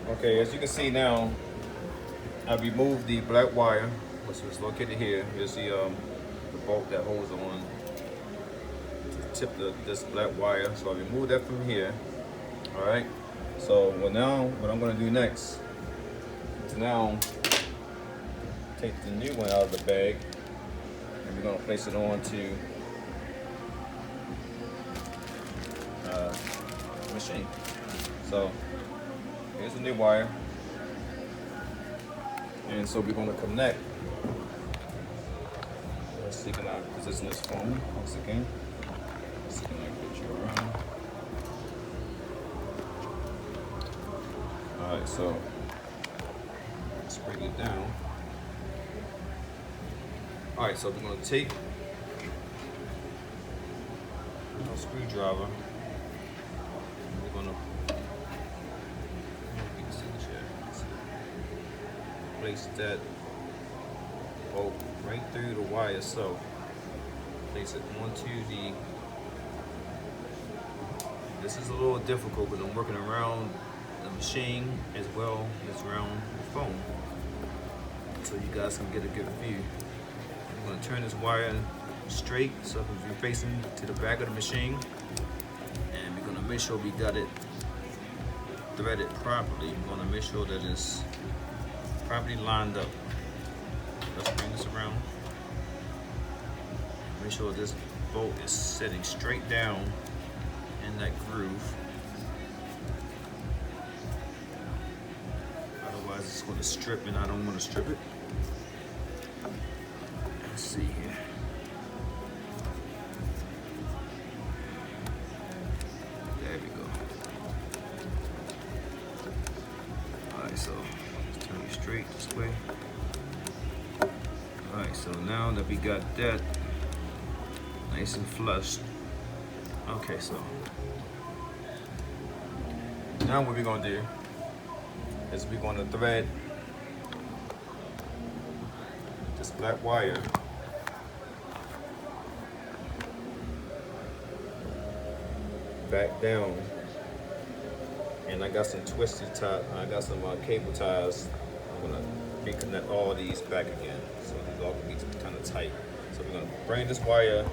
Okay, as you can see now, I removed the black wire, which was located here. Here's the bolt that holds on to tip this black wire. So I removed that from here. All right. So now what I'm gonna do next is now take the new one out of the bag, and we're gonna place it onto the machine. So here's the new wire, and so we're gonna connect. Let's see, can I position this phone once again? Let's see, can I get you around? All right, so let's bring it down. All right, so we're gonna take a screwdriver. We're gonna place that bolt right through the wire. So place it onto the. This is a little difficult because I'm working around the machine as well as around the phone, so you guys can get a good view. I'm going to turn this wire straight so we're facing to the back of the machine, and we're going to make sure we got it threaded properly. We're going to make sure that it's properly lined up. Let's bring this around. Make sure this bolt is sitting straight down in that groove. Otherwise it's going to strip, and I don't want to strip it. Let's see here. There we go. Alright, so let's turn it straight this way. Alright, so now that we got that nice and flush. Okay, so now what we're gonna do is we're gonna thread this black wire back down, and I got some twisted tie. I got some cable ties. I'm gonna reconnect all these back again, so these all can be kind of tight. So we're gonna bring this wire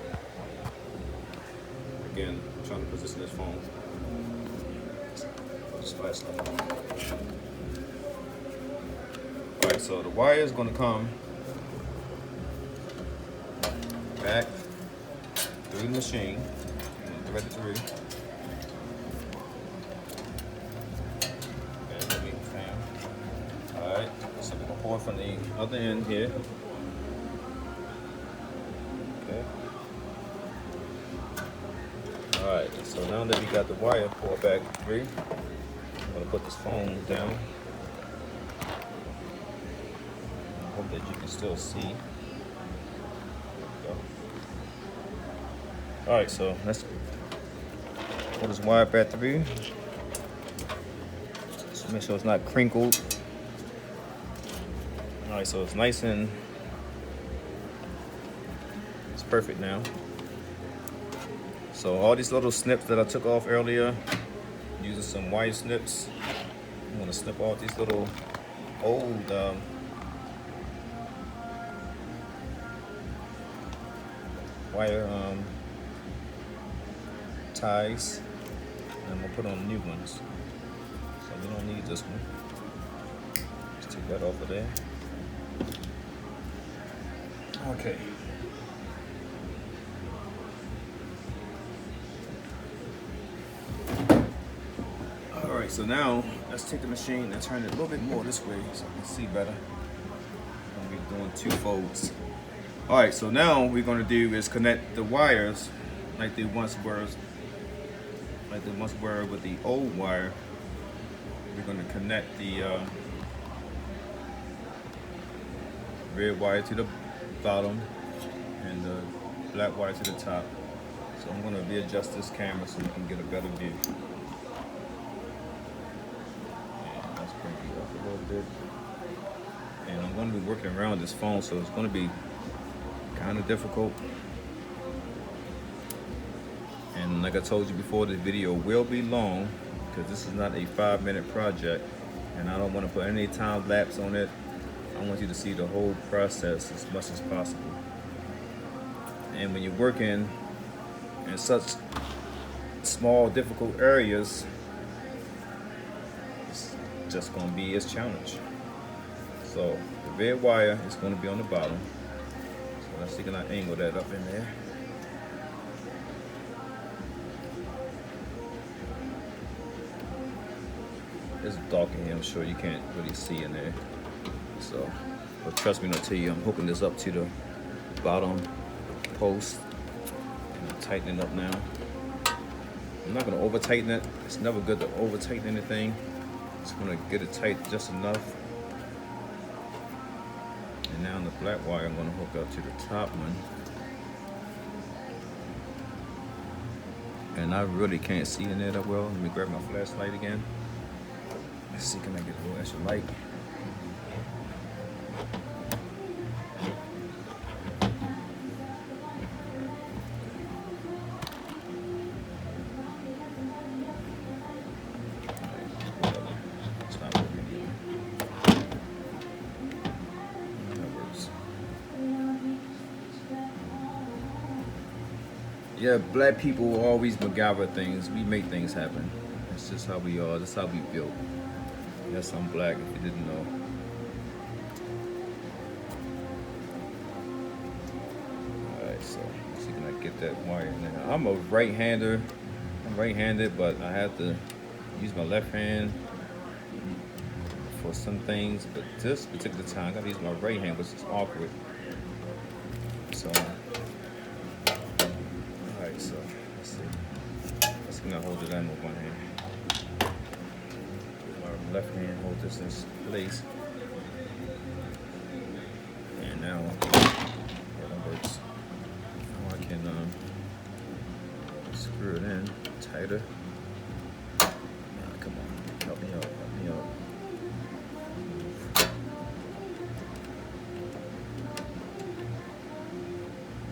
again. I'm trying to position this phone. Just fast enough. All right, so the wire is gonna come back through the machine. I'm gonna thread it through. Alright, so we're gonna pour it from the other end here. Okay. Alright, so now that we got the wire poured back through, I'm gonna put this phone down. I hope that you can still see. There we go. Alright, so let's pull this wire back through. Just make sure it's not crinkled. Alright, so it's nice and it's perfect now. So all these little snips that I took off earlier, using some wire snips, I'm gonna snip off these little old wire ties, and I'm gonna put on new ones. So we don't need this one. Just take that off of there. Okay. All right, so now let's take the machine and turn it a little bit more this way so I can see better. I'm gonna be doing two folds. All right, so now what we're gonna do is connect the wires like they once were with the old wire. We're gonna connect the red wire to the bottom and the black wire to the top. So I'm going to readjust this camera so you can get a better view. And let's bring it up a little bit. And I'm going to be working around this phone, so it's going to be kind of difficult. And like I told you before, the video will be long because this is not a 5-minute project. and I don't want to put any time lapse on it. I want you to see the whole process as much as possible. And when you're working in such small, difficult areas, it's just going to be its challenge. So the red wire is going to be on the bottom. So let's see, can I angle that up in there? It's dark in here, I'm sure you can't really see in there. So, but trust me when I tell you, I'm hooking this up to the bottom post. And I'm tightening up now. I'm not gonna over tighten it. It's never good to over tighten anything. Just gonna get it tight just enough. And now on the black wire, I'm gonna hook up to the top one. And I really can't see in there that well. Let me grab my flashlight again. Let's see, can I get a little extra light? It's not working either. That works. Yeah, black people always MacGyver things. We make things happen. That's just how we are. That's how we built. Yes, I'm black, if you didn't know. Alright, so let's see, can I get that wire in there? I'm a right-hander. I'm right-handed, but I have to use my left hand for some things. But this particular time, I gotta use my right hand, which is awkward. So, alright, so let's see. Let's gonna hold it in with one hand. Left hand hold this in place, and now that works. Now I can screw it in tighter. Come on, help me out, help me out.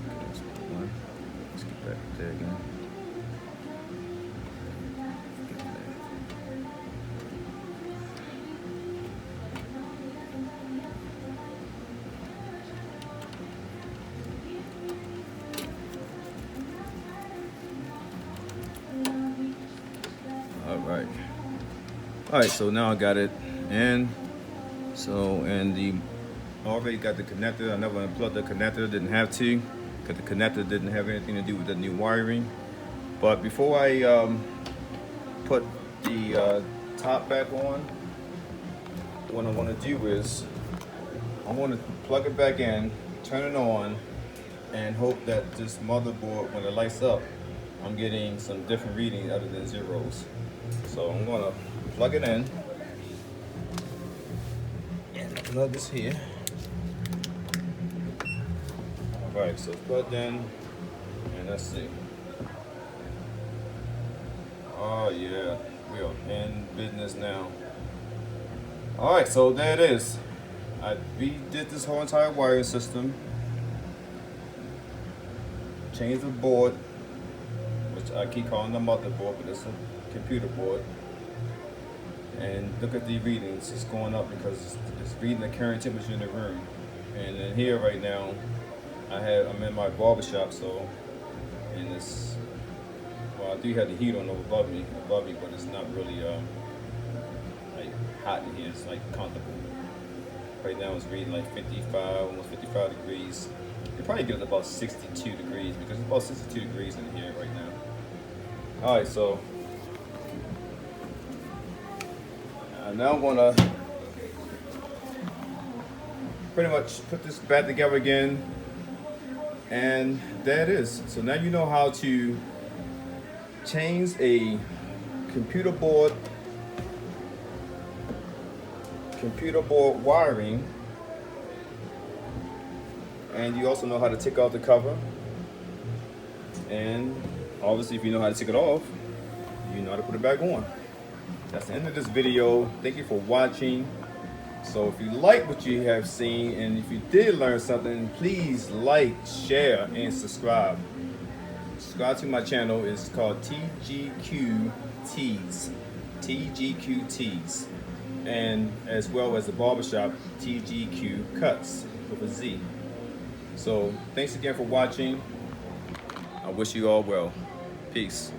Okay, that's one. Let's get back there again. All right, so now I got it in. So, and I already got the connector. I never unplugged the connector, didn't have to, because the connector didn't have anything to do with the new wiring. But before I put the top back on, what I want to do is I want to plug it back in, turn it on, and hope that this motherboard, when it lights up, I'm getting some different readings other than zeros. So I'm gonna plug it in, and the plug is here. All right, so it's plugged in, and let's see. Oh yeah, we are in business now. All right, so there it is. I redid this whole entire wiring system, changed the board, which I keep calling the motherboard, but it's a computer board. And look at the readings, it's going up because it's reading the current temperature in the room. And then here right now, I'm in my barber shop, so, and it's, well, I do have the heat on above me, but it's not really like hot in here. It's like comfortable. Right now it's reading like 55, almost 55 degrees. You probably get it about 62 degrees because it's about 62 degrees in here right now. All right, so now I'm gonna pretty much put this back together again, and there it is. So now you know how to change a computer board wiring, and you also know how to take off the cover, and obviously if you know how to take it off, you know how to put it back on. That's the end of this video. Thank you for watching. So if you like what you have seen, and if you did learn something, please like, share, and subscribe. Subscribe to my channel. It's called TGQ Tees. TGQ Tees. and as well as the barbershop TGQ Cuts with a Z. So thanks again for watching. I wish you all well. Peace.